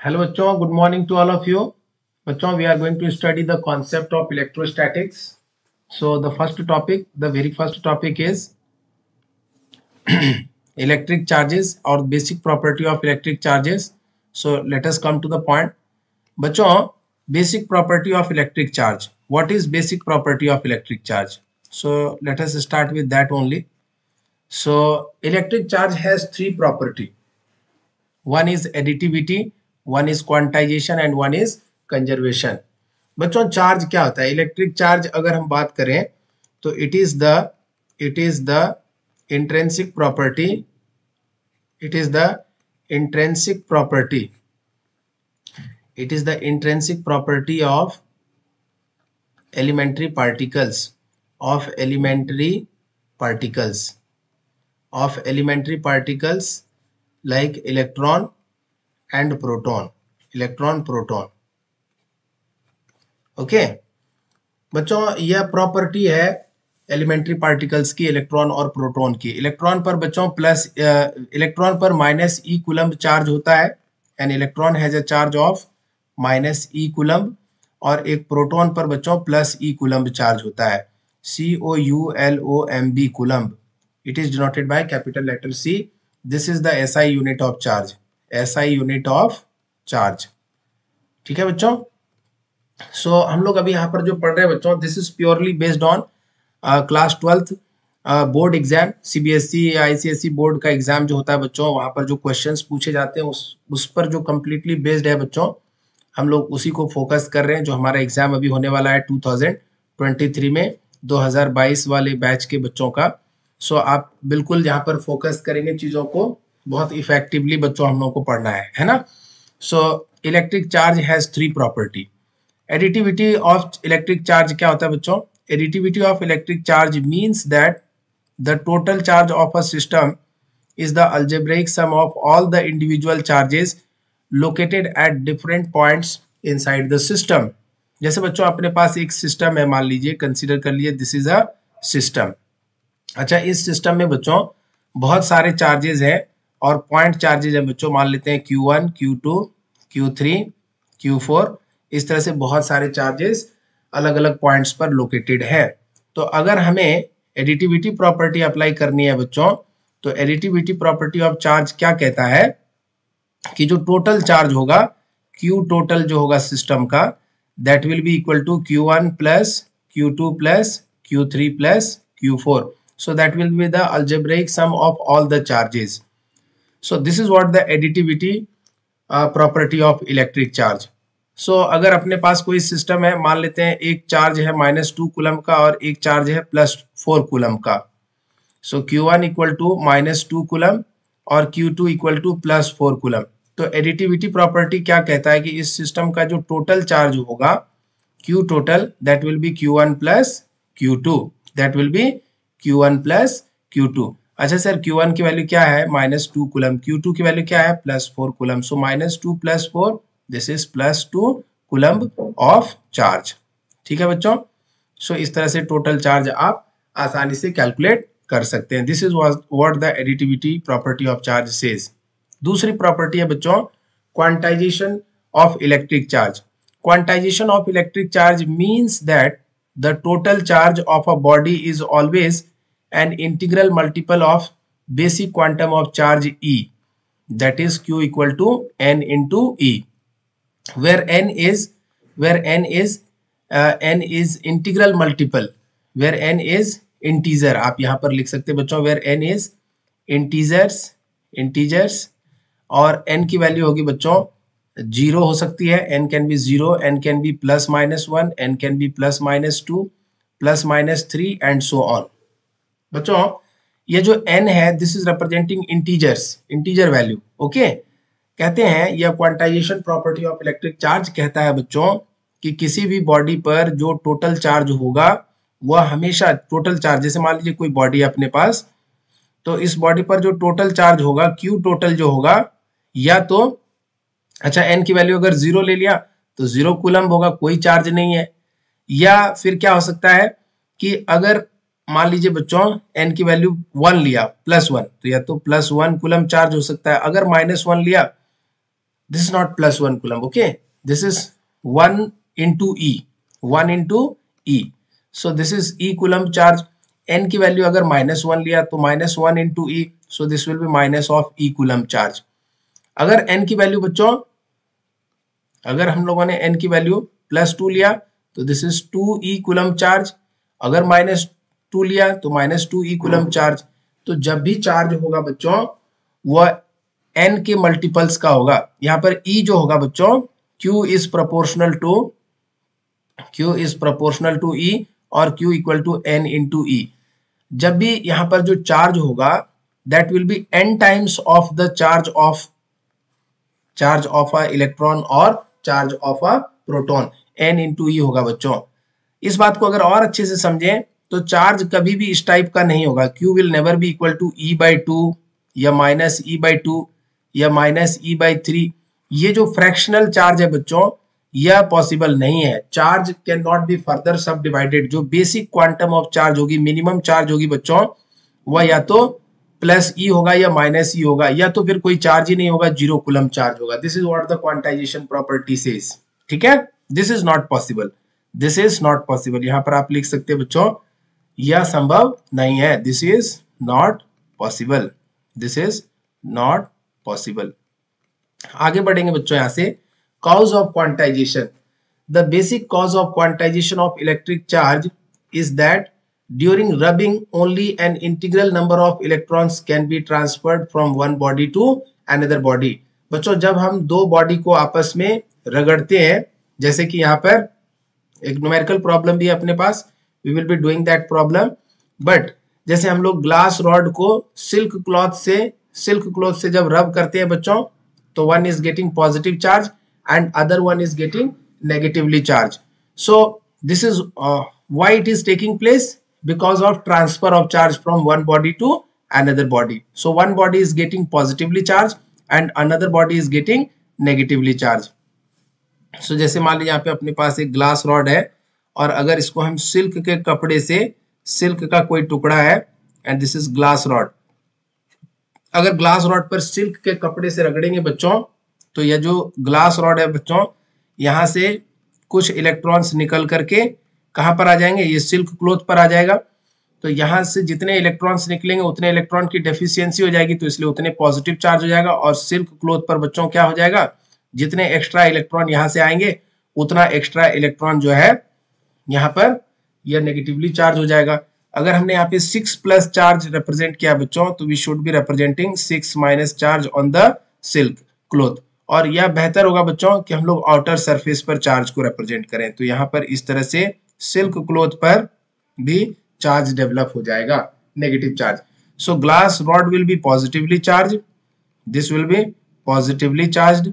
Hello बच्चों, good morning to all of you. बच्चों, we are going to study the concept of electrostatics. So the very first topic is electric charges or basic property of electric charges. So let us come to the point. बच्चों, basic property of electric charge. What is basic property of electric charge? So let us start with that only. So electric charge has three property. One is additivity, one is quantization and one is conservation. बच्चों charge क्या होता है? Electric charge अगर हम बात करें तो it is the intrinsic property it is the intrinsic property of elementary particles like electron and proton. Okay बच्चों, यह प्रॉपर्टी है एलिमेंट्री पार्टिकल्स की, इलेक्ट्रॉन और प्रोटॉन की. इलेक्ट्रॉन पर बच्चों इलेक्ट्रॉन पर माइनस ई कूलम्ब चार्ज होता है. An electron has a charge of minus E coulomb और एक प्रोटॉन पर बच्चों प्लस ई कूलम्ब चार्ज होता है. COULOMB coulomb. It is denoted by capital letter C. This is the SI unit of charge. ठीक है बच्चों. सो हम लोग अभी यहाँ पर जो पढ़ रहे हैं बच्चों, this is purely based on class 12th board exam. CBSE या ICSE बोर्ड का एग्जाम जो होता है बच्चों, वहाँ पर जो क्वेश्चंस पूछे जाते हैं उस पर जो कम्प्लीटली बेस्ड है बच्चों, हम लोग उसी को फोकस कर रहे हैं. जो हमारा एग्जाम अभी होने वाला है 2023 में, 2022 वाले बैच के बच्चों का. सो आप बिल्कुल यहाँ पर फोकस करेंगे चीज़ों को, बहुत इफेक्टिवली बच्चों हम लोग को पढ़ना है ना. So electric charge has three property. Additivity of electric charge क्या होता है बच्चों? Additivity of electric charge means that the total charge of a system is the algebraic sum of all the individual charges located at different points inside the system. जैसे बच्चों अपने पास एक system है, मान लीजिए, कंसीडर कर लीजिए दिस इज अ सिस्टम. अच्छा, इस सिस्टम में बच्चों बहुत सारे चार्जेस हैं और पॉइंट चार्जेस हैं बच्चों. मान लेते हैं Q1, Q2, Q3, Q4. इस तरह से बहुत सारे चार्जेस अलग अलग पॉइंट्स पर लोकेटेड है. तो अगर हमें एडिटिविटी प्रॉपर्टी अप्लाई करनी है बच्चों, तो एडिटिविटी प्रॉपर्टी ऑफ चार्ज क्या कहता है कि जो टोटल चार्ज होगा, Q टोटल जो होगा सिस्टम का, that will be equal to Q1 plus Q2 plus Q3 plus Q4. So that will be the algebraic sum of all the charges. So this is what the additivity property of electric charge. So अगर अपने पास कोई system है, मान लेते हैं एक charge है -2 coulomb का और एक चार्ज है +4 कूलम का. सो Q1 इक्वल टू -2 कूलम और Q2 इक्वल टू +4 कूलम. तो एडिटिविटी प्रॉपर्टी क्या कहता है कि इस सिस्टम का जो टोटल चार्ज होगा Q total, that will B Q1 plus Q2. अच्छा सर, Q1 की वैल्यू क्या है? -2 कूलम. Q2 की वैल्यू क्या है? +4 coulomb. So -2 + 4, this is +2 coulomb of charge. ठीक है बच्चों. सो इस तरह से टोटल चार्ज आप आसानी से कैलकुलेट कर सकते हैं. This is what the additivity property of charge says. दूसरी प्रॉपर्टी है बच्चों quantization of electric charge. Quantization of electric charge means that the total charge of a body is always an integral multiple of basic quantum of charge E, that is Q equal to N into E, where N is integral multiple, where N is integer. आप यहाँ पर लिख सकते हैं बच्चों where N is integers और N की value होगी बच्चों 0 हो सकती है. N can be 0, N can be +-1, N can be +-2, +-3 and so on. बच्चों ये जो n है, this is representing integer value. Okay, कहते हैं यह quantization property of electric charge कहता है बच्चों कि किसी भी बॉडी पर जो टोटल चार्ज होगा वह हमेशा टोटल चार्ज, जैसे मान लीजिए कोई बॉडी है अपने पास, तो इस बॉडी पर जो टोटल चार्ज होगा Q टोटल जो होगा, या तो अच्छा n की वैल्यू अगर 0 ले लिया तो 0 कूलम्ब होगा, कोई चार्ज नहीं है. या फिर क्या हो सकता है कि अगर मान लीजिए बच्चों n की वैल्यू 1 लिया +1, तो या तो +1 कूलम चार्ज हो सकता है. अगर -1 लिया this is not plus 1 coulomb. Okay, this is 1 into E, 1 into E. So this is E coulomb charge. N की वैल्यू अगर -1 लिया तो -1 into E, so this will be minus of E coulomb charge. अगर N की value बच्चों, अगर हम लोगों ने N की वैल्यू +2 लिया तो this is 2E coulomb charge. अगर -2 लिया तो -2E coulomb चार्ज. तो जब भी चार्ज होगा बच्चों वह N के मल्टीपल्स का होगा. यहाँ पर E जो होगा बच्चों, Q is proportional to E और Q equal to N into E. जब भी यहाँ पर जो चार्ज होगा that will be N times of the charge of a electron और charge of a proton. N into E होगा बच्चों. इस बात को अगर और अच्छे से समझें तो चार्ज कभी भी इस टाइप का नहीं होगा. Q will never be equal to E/2 या -E/2 या -E/3. ये जो फ्रैक्शनल चार्ज है बच्चों यह पॉसिबल नहीं है. Charge can not be further सब डिवाइडेड. जो बेसिक क्वांटम ऑफ चार्ज होगी, मिनिमम चार्ज होगी बच्चों, वह या तो +E होगा या -E होगा, या तो फिर कोई चार्ज ही नहीं होगा, 0 कूलम चार्ज होगा. This is what the quantization property says. ठीक है, this is not possible. This is not possible. यहां पर आप लिख सकते हैं बच्चों यह संभव नहीं है. This is not possible. This is not possible. आगे बढ़ेंगे बच्चों. यहां से cause of quantization. The basic cause of quantization of electric charge is that during rubbing only an integral number of electrons can be transferred from one body to another body. बच्चों जब हम दो body को आपस में रगड़ते हैं, जैसे कि यहाँ पर एक न्यूमेरिकल प्रॉब्लम भी है अपने पास, we will be doing that problem. But जैसे हम लोग ग्लास रॉड को सिल्क क्लॉथ से जब रब करते हैं बच्चों, तो one is getting positive charge and other one is getting negatively charged. So this is why it is taking place, because of transfer of charge from one body to another body. So one body is getting positively charged and another body is getting negatively charged. So जैसे मान लीजिए यहाँ पे अपने पास एक glass rod है और अगर इसको हम सिल्क के कपड़े से, सिल्क का कोई टुकड़ा है and this is glass rod, अगर ग्लास रॉड पर सिल्क के कपड़े से रगड़ेंगे बच्चों तो यह जो ग्लास रॉड है बच्चों, यहाँ से कुछ इलेक्ट्रॉन्स निकल करके कहाँ पर आ जाएंगे, ये सिल्क क्लॉथ पर आ जाएगा. तो यहाँ से जितने इलेक्ट्रॉन्स निकलेंगे उतने इलेक्ट्रॉन की डेफिशिएंसी हो जाएगी, तो इसलिए उतने पॉजिटिव चार्ज हो जाएगा. और सिल्क क्लॉथ पर बच्चों क्या हो जाएगा, जितने एक्स्ट्रा इलेक्ट्रॉन यहाँ से आएंगे उतना एक्स्ट्रा इलेक्ट्रॉन जो है यहाँ पर यह नेगेटिवली चार्ज हो जाएगा. अगर हमने यहाँ पे 6+ चार्ज रिप्रेजेंट किया बच्चों, तो we should be representing 6- charge on the silk cloth. और यह बेहतर होगा बच्चों कि हम लोग आउटर सरफेस पर चार्ज को रिप्रेजेंट करें. तो यहाँ पर इस तरह से सिल्क क्लॉथ पर भी चार्ज डेवलप हो जाएगा, negative charge. So glass rod will be positively charge, this will be positively charge,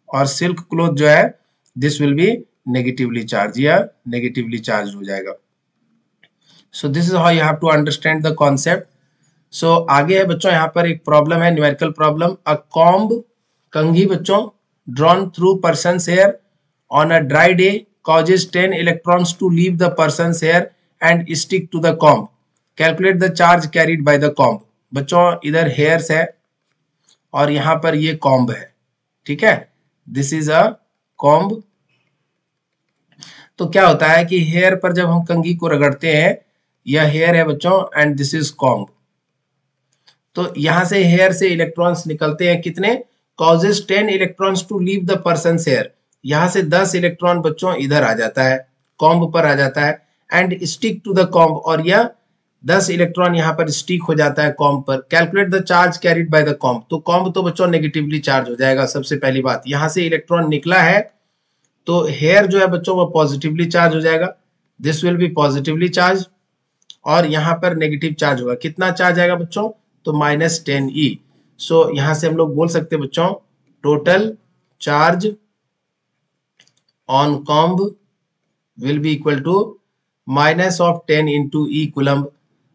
और सिल्क क्लॉथ जो है this will be negatively charge, या नेगेटिवली चार्ज हो जाएगा. So this is how you have to understand the concept. So आगे है बच्चों यहाँ पर एक प्रॉब्लम है, न्यूमेरिकल प्रॉब्लम. अ कॉम्ब, कंघी बच्चों, drawn through person's hair on a dry day causes 10 electrons to leave the person's hair and stick to the comb. Calculate the charge carried by the comb. बच्चों इधर hairs है और यहाँ पर ये comb है. ठीक है, this is a comb. तो क्या होता है कि hair पर जब हम कंघी को रगड़ते हैं, यह hair है बच्चों and this is comb. तो यहाँ से hair से इलेक्ट्रॉन्स निकलते हैं, कितने, causes 10 electrons to leave the person's hair. यहाँ से 10 इलेक्ट्रॉन बच्चों इधर आ जाता है, कॉम्ब पर आ जाता है, and stick to the comb, और यह 10 इलेक्ट्रॉन यहाँ पर स्टिक हो जाता है कॉम्ब पर. Calculate the charge carried by the comb. तो कॉम्ब तो बच्चों नेगेटिवली चार्ज हो जाएगा. सबसे पहली बात, यहाँ से इलेक्ट्रॉन निकला है तो हेयर जो है बच्चों वो पॉजिटिवली चार्ज हो जाएगा, this will be positively charge, और यहाँ पर नेगेटिव चार्ज होगा. कितना चार्ज आएगा बच्चों, तो -10E. सो यहां से हम लोग बोल सकते हैं बच्चों total charge on comb will be equal to -10 into E coulomb,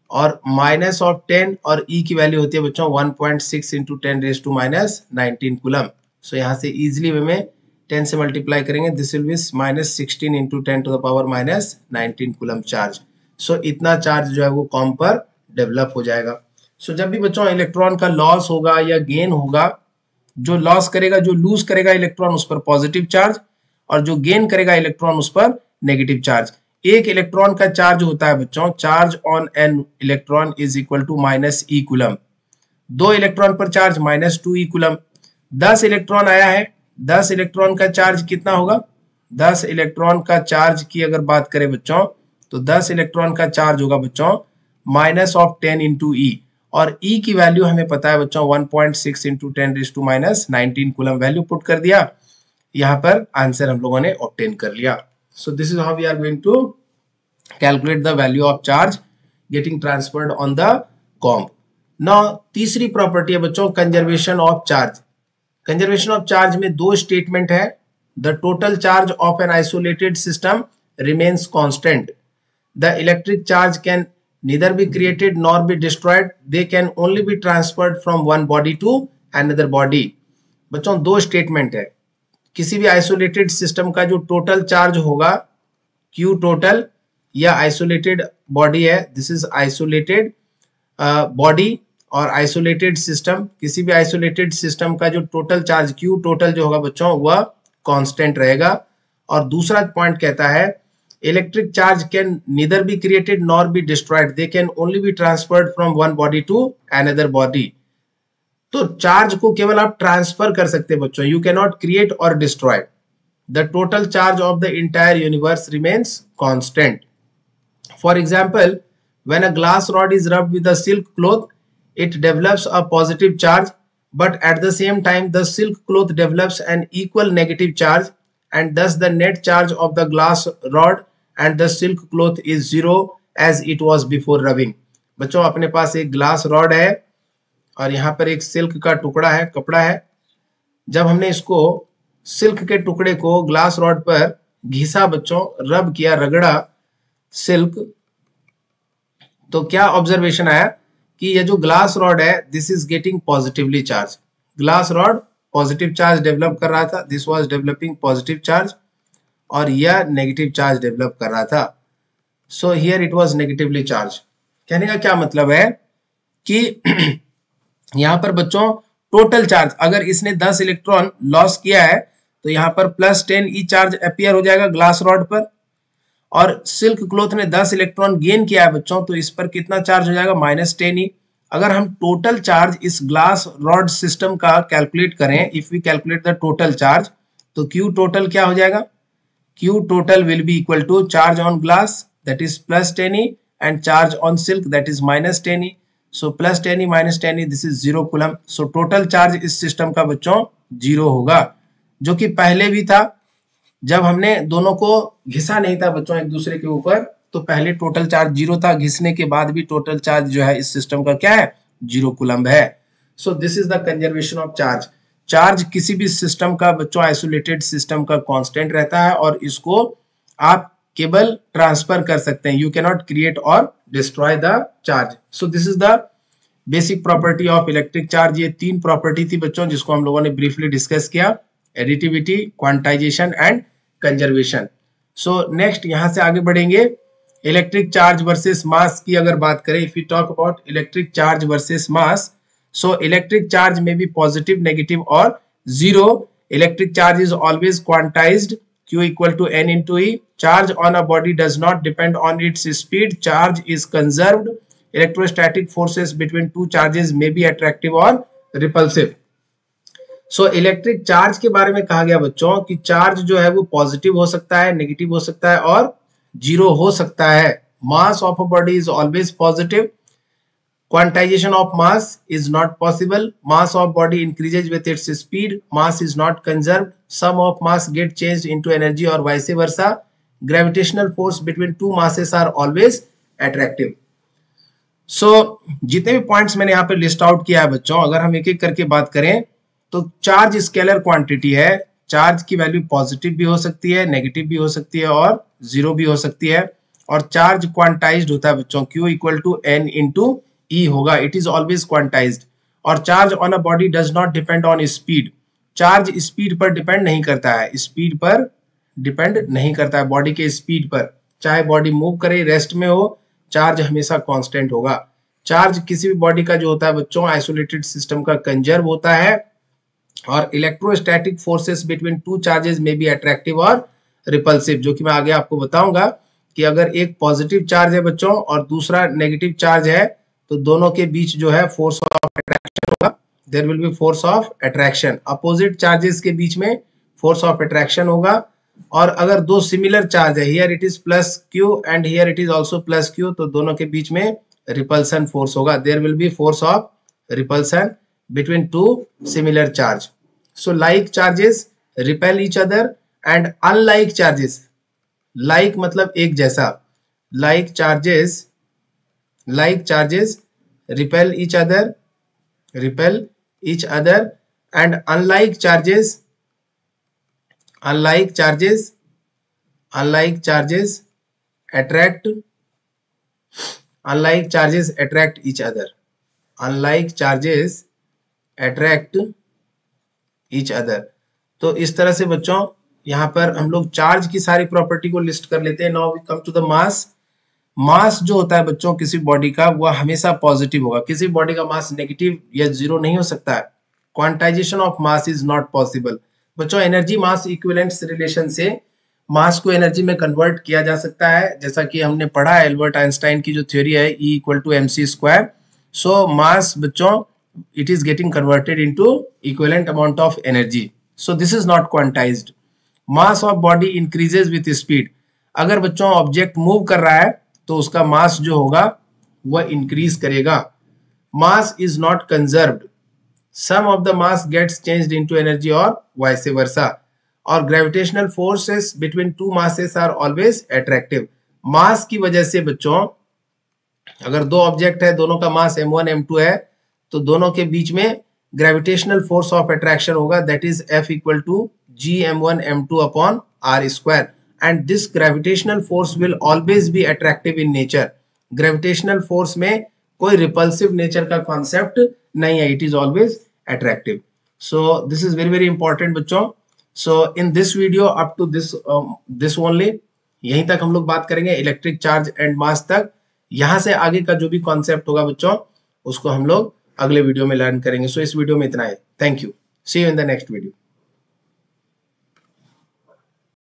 और -10 और E की वैल्यू होती है बच्चों 1.6 इंटू 10⁻⁻19 कूलम्ब. सो यहाँ से इजिली में 10 से मल्टीप्लाई करेंगे, this will be -16 into 10⁻⁻19 coulomb charge. So इतना चार्ज जो है वो कॉम्ब पर डेवलप हो जाएगा. सो जब भी बच्चों इलेक्ट्रॉन का लॉस होगा या गेन होगा जो लॉस करेगा, जो लूज करेगा इलेक्ट्रॉन उस पर पॉजिटिव चार्ज, और जो गेन करेगा इलेक्ट्रॉन उस पर नेगेटिव चार्ज। एक इलेक्ट्रॉन का चार्ज होता है बच्चों, charge on an electron is equal to minus e coulomb. 2 electron पर charge minus 2 e coulomb. 10 electron आया है, 10 इलेक्ट्रॉन का चार्ज कितना होगा? 10 इलेक्ट्रॉन का चार्ज की अगर बात करें बच्चों, तो 10 इलेक्ट्रॉन का चार्ज होगा बच्चों माइनस ऑफ 10 इंटू ई, और ई की वैल्यू हमें पता है बच्चों 1.6 इंटू 10⁻⁻⁹ कूलम वैल्यू पुट कर दिया, यहाँ पर आंसर हम लोगों ने ऑब्टेन कर लिया। So this is how we are going to calculate the value of charge getting transferred on the comb. Now तीसरी प्रॉपर्टी है बच्चों conservation of charge. Conservation of charge में 2 स्टेटमेंट है। The total charge of an isolated system remains constant. The electric charge can neither be created nor be destroyed, they can only be transferred from one body to another body। बच्चों 2 statement है। किसी भी isolated system का जो total charge होगा Q total, या isolated body है, this is isolated body और आइसोलेटेड सिस्टम, किसी भी आइसोलेटेड सिस्टम का जो टोटल चार्ज Q टोटल जो होगा बच्चों वह कांस्टेंट रहेगा। और दूसरा पॉइंट कहता है electric charge can neither be created nor be destroyed, they can only be transferred from one body to another body। तो चार्ज को केवल आप ट्रांसफर कर सकते हैं बच्चों, यू कैन नॉट क्रिएट और destroy. The total charge of the entire universe remains constant. For example, when a glass rod is rubbed with a silk cloth, it develops a positive charge, but at the same time the silk cloth develops an equal negative charge, and thus the net charge of the glass rod and the silk cloth is 0 as it was before rubbing। बच्चों अपने पास एक glass rod है और यहाँ पर एक silk का टुकड़ा है, कपड़ा है। जब हमने इसको सिल्क के टुकड़े को ग्लास रॉड पर घिसा बच्चों, रब किया, रगड़ा सिल्क, तो क्या ऑब्जर्वेशन आया कि ये जो ग्लास रॉड है this is getting positively charge. Glass rod positive charge develop कर रहा था, this was developing positive charge, और यह नेगेटिव चार्ज डेवलप कर रहा था। So here it was negatively charge. कहने का क्या मतलब है कि यहाँ पर बच्चों टोटल चार्ज, अगर इसने 10 इलेक्ट्रॉन लॉस किया है तो यहाँ पर +10 ई चार्ज अपीयर हो जाएगा ग्लास रॉड पर, और सिल्क क्लोथ ने 10 इलेक्ट्रॉन गेन किया है बच्चों, तो इस पर कितना चार्ज हो जाएगा? -10 ई। अगर हम टोटल चार्ज इस ग्लास रॉड सिस्टम का कैलकुलेट करें, if we calculate the total charge, तो Q टोटल क्या हो जाएगा? Q total will be equal to charge on glass, that is +10 E, and charge on silk, that is -10 E। So +10 E -10 E, this is 0 coulomb. So total charge इस system का बच्चों 0 होगा, जो कि पहले भी था जब हमने दोनों को घिसा नहीं था बच्चों एक दूसरे के ऊपर, तो पहले टोटल चार्ज 0 था, घिसने के बाद भी टोटल चार्ज जो है इस सिस्टम का क्या है? 0 कूलम है। So this is the conservation of charge। Charge किसी भी सिस्टम का बच्चों, आइसोलेटेड सिस्टम का कांस्टेंट रहता है, और इसको आप केवल ट्रांसफर कर सकते हैं, यू कैन नॉट क्रिएट और destroy the charge. So this is the basic property of electric charge. ये 3 प्रॉपर्टी थी बच्चों जिसको हम लोगों ने ब्रीफली डिस्कस किया, additivity, quantization and conservation. So next यहाँ से आगे बढ़ेंगे, इलेक्ट्रिक चार्ज वर्सेस मास की अगर बात करें, if you talk about electric charge versus mass, so electric charge may be positive, negative or 0। electric charge is always quantized, Q equal to N into E। charge on a body does not depend on its speed, charge is conserved। electrostatic forces between two charges may be attractive or repulsive। so electric charge के बारे में कहा गया बच्चों कि charge जो है वो पॉजिटिव हो सकता है, नेगेटिव हो सकता है और 0 हो सकता है। mass of a body is always positive, quantization of mass is not possible, mass of body increases with its speed, mass is not conserved, sum of mass get changed into energy or vice versa, gravitational force between two masses are always attractive। so जितने भी points मैंने यहाँ पे list out किया है बच्चों, अगर हम एक एक करके बात करें तो चार्ज स्केलर क्वांटिटी है, चार्ज की वैल्यू पॉजिटिव भी हो सकती है, नेगेटिव भी हो सकती है और 0 भी हो सकती है, और चार्ज क्वांटाइज्ड होता है बच्चों, Q equal to N into E होगा, इट इज ऑलवेज क्वांटाइज्ड। और charge on a body does not depend on speed, charge speed पर डिपेंड नहीं करता है, स्पीड पर डिपेंड नहीं करता है, बॉडी के स्पीड पर, चाहे बॉडी मूव करे, रेस्ट में हो, चार्ज हमेशा कांस्टेंट होगा। चार्ज किसी भी बॉडी का जो होता है बच्चों, आइसोलेटेड सिस्टम का कंजर्व होता है, और electrostatic forces between two charges में बी अट्रैक्टिव और रिपल्सिव, जो कि मैं आगे आपको बताऊंगा कि अगर एक पॉजिटिव चार्ज है बच्चों और दूसरा नेगेटिव चार्ज है तो दोनों के बीच जो है फोर्स ऑफ अट्रैक्शन होगा, there will be force of attraction. Opposite charges के बीच में फोर्स ऑफ अट्रैक्शन होगा। और अगर दो सिमिलर चार्ज है, here it is plus Q and here it is also plus Q, तो दोनों के बीच में रिपल्सन फोर्स होगा, there will be force of repulsion between two similar charge. So like charges repel each other and unlike charges, like मतलब एक जैसा, like charges repel each other and unlike charges attract each other, unlike charges attract each other. तो इस तरह से बच्चों यहाँ पर हम लोग चार्ज की सारी प्रॉपर्टी को लिस्ट कर लेते हैं। Now we come to the mass. Mass जो होता है बच्चों किसी बॉडी का वह हमेशा पॉजिटिव होगा, किसी बॉडी का मास नेगेटिव या जीरो नहीं हो सकता है। Quantization of mass is not possible. बच्चों एनर्जी मास इक्विवेलेंस रिलेशन से मास को एनर्जी में कन्वर्ट किया जा सकता है, जैसा कि हमने पढ़ा है एल्बर्ट आइंस्टाइन की जो थ्योरी है E = mc²। सो मास बच्चों it is getting converted into equivalent amount of energy, so this is not quantized. Mass of body increases with speed. अगर बच्चों ऑब्जेक्ट मूव कर रहा है तो उसका मास जो होगा वह इंक्रीज करेगा। Mass is not conserved, some of the mass gets changed into energy और वाइस वर्सा। और gravitational forces between two masses are always attractive. Mass की वजह से बच्चों अगर दो ऑब्जेक्ट है, दोनों का मास m1 m2 है, तो दोनों के बीच में ग्रेविटेशनल फोर्स ऑफ अट्रैक्शन होगा, that is F = gm1 m2 r²। And this gravitational force will always be attractive in nature. Gravitational force में कोई रिपल्सिव नेचर का कॉन्सेप्ट नहीं है, it is always attractive. So this is very very important बच्चों। So in this video up to this only, यहीं तक हम लोग बात करेंगे इलेक्ट्रिक चार्ज एंड मास तक। यहाँ से आगे का जो भी कॉन्सेप्ट होगा बच्चों उसको हम लोग अगले वीडियो में लर्न करेंगे। सो इस वीडियो में इतना है। Thank you, see you in the next video.